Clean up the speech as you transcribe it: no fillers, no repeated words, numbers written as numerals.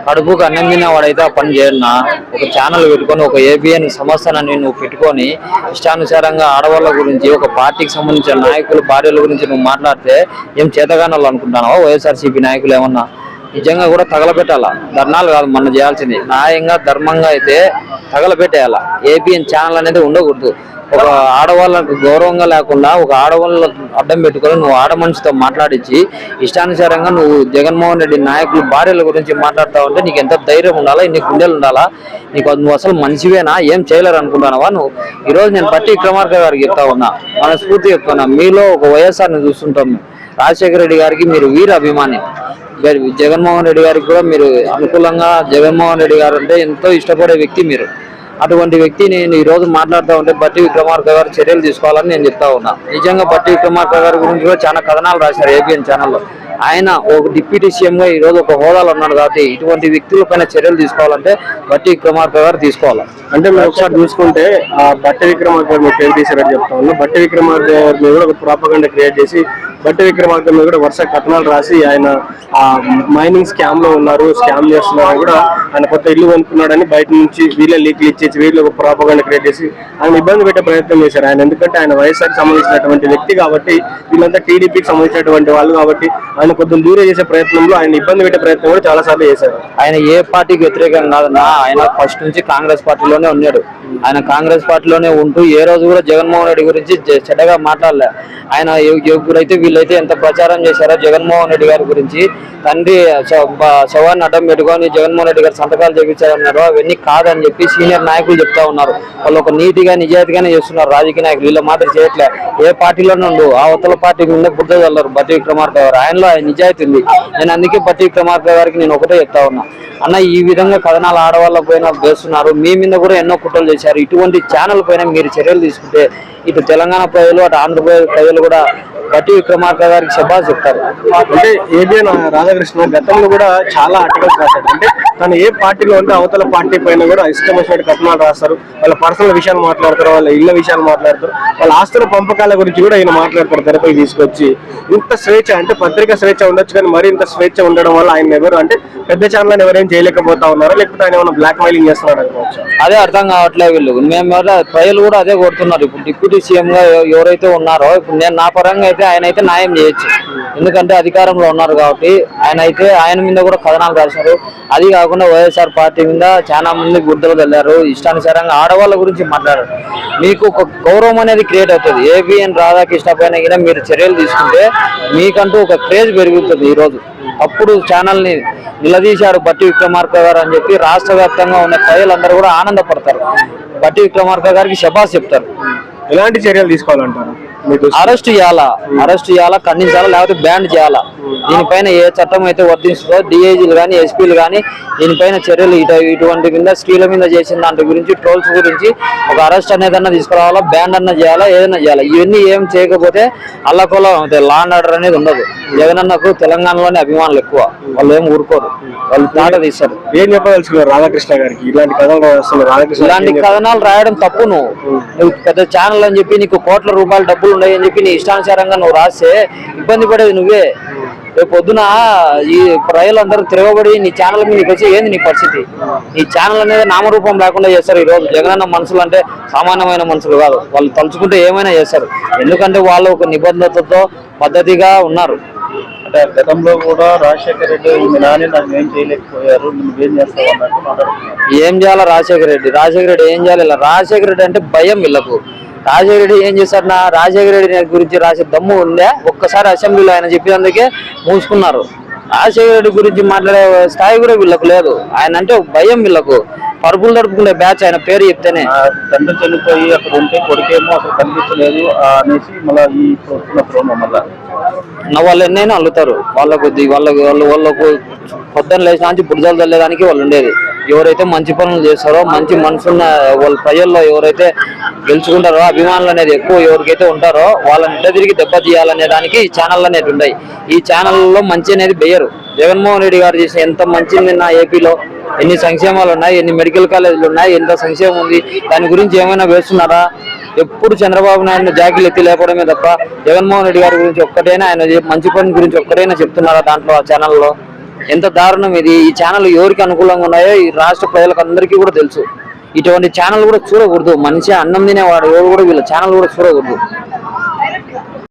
కడుపుకు అన్నం తినేవాడైతే ఆ పని చేయన్నా. ఒక ఛానల్ పెట్టుకొని ఒక ఏబిఎన్ సంస్థని నువ్వు పెట్టుకొని ఇష్టానుసారంగా ఆడవాళ్ళ గురించి ఒక పార్టీకి సంబంధించిన నాయకులు భార్యల గురించి నువ్వు మాట్లాడితే ఏం చేతగానాలు అనుకుంటున్నావా? వైఎస్ఆర్సీపీ నాయకులు ఏమన్నా నిజంగా కూడా తగలబెట్టాలా. ధర్నాలు కాదు మనం చేయాల్సింది, న్యాయంగా ధర్మంగా అయితే తగలబెట్టేయాలా. ఏబిఎన్ ఛానల్ అనేది ఉండకూడదు. ఒక ఆడవాళ్ళకు గౌరవంగా లేకుండా ఒక ఆడవాళ్ళ అడ్డం పెట్టుకొని నువ్వు ఆడ మనిషితో మాట్లాడించి ఇష్టానుసారంగా నువ్వు జగన్మోహన్ రెడ్డి నాయకులు భార్యల గురించి మాట్లాడుతావు అంటే నీకు ఎంత ధైర్యం ఉండాలా, ఇన్ని గుండెలు ఉండాలా? నువ్వు అసలు మనిషివేనా? ఏం చేయలేరు అనుకుంటున్నావా నువ్వు? ఈరోజు నేను బట్టి విక్రమార్క గారికి చెప్తా ఉన్నా, మనస్ఫూర్తి చెప్తున్నా, మీలో ఒక వైఎస్ఆర్ని చూస్తుంటాం. రాజశేఖర రెడ్డి గారికి మీరు వీర అభిమాని, జగన్మోహన్ రెడ్డి గారికి కూడా మీరు అనుకూలంగా, జగన్మోహన్ రెడ్డి గారు అంటే ఎంతో ఇష్టపడే వ్యక్తి మీరు. అటువంటి వ్యక్తి నేను ఈ రోజు మాట్లాడుతూ ఉంటే బట్టి విక్రమార్క గారు చర్యలు తీసుకోవాలని నేను చెప్తా ఉన్నా. నిజంగా బట్టి విక్రమార్క గారి గురించి కూడా చాలా కథనాలు రాశారు ఏబిఎన్ ఛానల్లో. ఆయన ఒక డిప్యూటీ సీఎంగా ఈ రోజు ఒక హోదాలో ఉన్నాడు కాబట్టి ఇటువంటి వ్యక్తులపైన చర్యలు తీసుకోవాలంటే బట్టి విక్రమార్క గారు తీసుకోవాలి. అంటే మీరు ఒకసారి చూసుకుంటే బట్టి విక్రమార్క గారు మీరు పేరు తీసారని చెప్తా ఉన్నాం. బట్టి విక్రమార్క గారి మీద కూడా ఒక ప్రాపగండా క్రియేట్ చేసి బట్టి విక్రమార్క మీద కూడా వరుస కథనాలు రాసి ఆయన మైనింగ్ స్కామ్ లో ఉన్నారు, స్కామ్ చేస్తున్నారని కూడా, ఆయన కొత్త ఇల్లు కొనుక్కున్నాడని బయట నుంచి వీళ్ళే లీక్లు ఇచ్చేసి వీళ్ళు ఒక ప్రాపగండా క్రియేట్ చేసి ఆయన ఇబ్బంది పెట్టే ప్రయత్నం చేశారు. ఆయన ఎందుకంటే ఆయన వైఎస్ఆర్కి సంబంధించినటువంటి వ్యక్తి కాబట్టి, వీళ్ళంతా టీడీపీకి సంబంధించినటువంటి వాళ్ళు కాబట్టి ఆయన కొద్దిగా దూరం చేసే ప్రయత్నంలో ఆయన ఇబ్బంది పెట్టే ప్రయత్నం కూడా చాలా సార్లు చేశారు. ఆయన ఏ పార్టీకి వ్యతిరేకం కాదన్నా, ఆయన ఫస్ట్ నుంచి కాంగ్రెస్ పార్టీలోనే ఉన్నాడు. ఆయన కాంగ్రెస్ పార్టీలోనే ఉంటూ ఏ రోజు కూడా జగన్మోహన్ రెడ్డి గురించి చెడ్డగా మాట్లాడలే. ఆయన ఎప్పుడైతే వీళ్ళైతే ఎంత ప్రచారం చేశారో జగన్మోహన్ రెడ్డి గారి గురించి, తండ్రి శవాన్ని అడ్డం పెట్టుకొని జగన్మోహన్ రెడ్డి గారు సంతకాలు చేపించారన్నారు, అవన్నీ కాదని చెప్పి సీనియర్ నాయకులు చెప్తా ఉన్నారు. వాళ్ళు ఒక నీతిగా నిజాయితీగానే చేస్తున్నారు రాజకీయ నాయకులు. వీళ్ళ మాత్రం చేయట్లే. ఏ పార్టీలోనే ఉండు, ఆ అవతల పార్టీ మీద బుద్ధ చల్లరు బట్టి విక్రమార్క గారు. ఆయనలో ఆయన నిజాయితీ ఉంది. నేను అందుకే బట్టి విక్రమార్క గారికి నేను ఒకటే చెప్తా ఉన్నా, అన్న ఈ విధంగా కథనాలు ఆడవాళ్ళ పైన వేస్తున్నారు, మీ మీద కూడా ఎన్నో కుట్రలు చేశారు. ఇటువంటి ఛానల్ పైన మీరు చర్యలు తీసుకుంటే ఇటు తెలంగాణ ప్రజలు అటు ఆంధ్రప్రదేశ్ ప్రజలు కూడా బట్టి విక్రమార్క గారికి శభాష్ చెప్తారు. అంటే ఏబిఎన్ రాధాకృష్ణ గతంలో కూడా చాలా ఆర్టికల్స్ రాశారు. అంటే తను ఏ పార్టీలో ఉంటే అవతల పార్టీ పైన కూడా ఇష్టం వచ్చినట్టు కథనాలు రాస్తారు, వాళ్ళ పర్సనల్ విషయాలు మాట్లాడతారు, వాళ్ళ ఇళ్ల విషయాలు మాట్లాడతారు, వాళ్ళ ఆస్తుల పంపకాల గురించి కూడా ఆయన మాట్లాడతారు తెరపై తీసుకొచ్చి. ఇంత స్వేచ్ఛ అంటే పత్రికా స్వేచ్ఛ ఉండొచ్చు, కానీ మరి ఇంత స్వేచ్ఛ ఉండడం వల్ల ఆయన ఎవరు అంటే పెద్ద ఛానల్ ఎవరేం చేయలేకపోతా ఉన్నారా, లేకపోతే ఆయన ఏమైనా బ్లాక్ మెయిలింగ్ చేస్తున్నారు అనుకోవచ్చు. అదే అర్థం కావట్లేదు వీళ్ళు. మేము ప్రజలు కూడా అదే కోరుతున్నారు. ఇప్పుడు డిప్యూటీ సీఎం గా ఎవరైతే ఉన్నారో, ఇప్పుడు నేను నా పరంగా అయితే ఆయన అయితే న్యాయం చేయొచ్చు, ఎందుకంటే అధికారంలో ఉన్నారు కాబట్టి. ఆయన మీద కూడా కథనాలు రాశారు. అది కాకుండా వైఎస్ఆర్ పార్టీ మీద చాలా మంది గుర్తులు వెళ్ళారు, ఇష్టానుసారంగా ఆడవాళ్ళ గురించి మాట్లాడారు. మీకు ఒక గౌరవం అనేది క్రియేట్ అవుతుంది. ఏబిఎన్ రాధాకృష్ణ పైన కూడా మీరు చర్యలు తీసుకుంటే మీకంటూ ఒక క్రేజ్ పెరుగుతుంది. ఈరోజు అప్పుడు ఛానల్ని నిలదీశారు బట్టి విక్రమార్క గారు అని చెప్పి రాష్ట్ర వ్యాప్తంగా ఉన్న ప్రజలందరూ కూడా ఆనందపడతారు. బట్టి విక్రమార్క గారికి శభాష్ చెప్తారు. ఎలాంటి చర్యలు తీసుకోవాలంటారు? అరెస్ట్ చేయాలా, ఖండించాలా, లేకపోతే బ్యాన్ చేయాలా. దీనిపైన ఏ చట్టం అయితే వర్తిస్తుందో డిఐజీలు కానీ ఎస్పీలు కానీ దీనిపైన చర్యలు ఇటువంటి మీద స్త్రీల మీద చేసిన దాంట్ గురించి, ట్రోల్స్ గురించి ఒక అరెస్ట్ అనేది తీసుకురావాలా, బ్యాన్ అన్న చేయాలా, ఏదైనా చేయాలా. ఇవన్నీ ఏం చేయకపోతే అల్లకొల్ల లా అండ్ ఆర్డర్ అనేది ఉండదు. జగనన్నకు తెలంగాణలోనే అభిమానులు ఎక్కువ, వాళ్ళు ఏం ఊరుకోరు, వాళ్ళు తాట తీస్తారు. ఏం చెప్పదలుచుకున్నారు రాధాకృష్ణ గారికి? ఇలాంటి కథనాలు రాయడం తప్పు. నువ్వు పెద్ద ఛానల్ అని చెప్పి నీకు కోట్ల రూపాయల డబ్బులు ఉన్నాయని చెప్పి నీ ఇష్టానుసారంగా నువ్వు రాస్తే ఇబ్బంది పడేది నువ్వే. రేపు పొద్దున ఈ ప్రజలందరూ తిరగబడి నీ ఛానల్ మీద నీకు వచ్చి ఏంది నీ పరిస్థితి? ఈ ఛానల్ అనేది నామరూపం లేకుండా చేస్తారు. ఈ రోజు జగనన్న మనుషులు అంటే సామాన్యమైన మనుషులు కాదు, వాళ్ళు తలుచుకుంటే ఏమైనా చేస్తారు. ఎందుకంటే వాళ్ళు ఒక నిబద్ధతతో పద్ధతిగా ఉన్నారు. అంటే గతంలో కూడా రాజశేఖర రెడ్డి నాని నాకు ఏం చేయలేకపోయారు, నువ్వేం చేస్తావు అన్నట్టు మాట్లాడుతున్నారు. ఏం చేయాలా రాజశేఖర రెడ్డి ఏం చేయాలి? రాజశేఖర రెడ్డి అంటే భయం వీళ్ళకు. రాజశేఖర రెడ్డి ఏం చేశారు? రాజశేఖర రెడ్డి గురించి రాసే దమ్ము ఉందే ఒక్కసారి అసెంబ్లీలో ఆయన చెప్పినందుకే మూసుకున్నారు. రాజశేఖర రెడ్డి గురించి మాట్లాడే స్థాయి కూడా వీళ్ళకు లేదు. ఆయన అంటే భయం వీళ్ళకు. పరుపులు తడుపుకునే బ్యాచ్ ఆయన పేరు చెప్తేనే. తండ్రి చనిపోయి అక్కడ ఉంటే కొడుకేమో అసలు కనిపించలేదు అనేసి మళ్ళీ ఈ ప్రోమో మళ్ళా వాళ్ళు ఎన్నైనా అల్లుతారు. వాళ్ళకు పొద్దున్న లేచిన నుంచి బురదలు చల్లేదానికి వాళ్ళు ఉండేది. ఎవరైతే మంచి పనులు చేస్తారో, మంచి మనసున్న వాళ్ళ ప్రజల్లో ఎవరైతే గెలుచుకుంటారో, అభిమానులు అనేది ఎక్కువ ఎవరికైతే ఉంటారో వాళ్ళని ఇంట తిరిగి దెబ్బ తీయాలనే దానికి ఈ ఛానళ్ళు అనేది ఉన్నాయి. ఈ ఛానల్లో మంచి అనేది బెయ్యరు. జగన్మోహన్ రెడ్డి గారు చేసిన ఎంత మంచిది నా ఏపీలో, ఎన్ని సంక్షేమాలు ఉన్నాయి, ఎన్ని మెడికల్ కాలేజీలు ఉన్నాయి, ఎంత సంక్షేమం ఉంది, దాని గురించి ఏమైనా వేస్తున్నారా? ఎప్పుడు చంద్రబాబు నాయుడు జాకీలు ఎత్తి లేపడమే తప్ప జగన్మోహన్ రెడ్డి గారి గురించి ఒక్కటైనా, ఆయన మంచి పని గురించి ఒక్కటైనా చెప్తున్నారా దాంట్లో ఆ ఛానల్లో? ఎంత దారుణం ఇది. ఈ ఛానల్ ఎవరికి అనుకూలంగా ఉన్నాయో ఈ రాష్ట్ర ప్రజలకు అందరికీ కూడా తెలుసు. ఇటువంటి ఛానల్ కూడా చూడకూడదు. మనిషి అన్నం తినేవాడు ఎవరు కూడా వీళ్ళ ఛానల్ కూడా చూడకూడదు.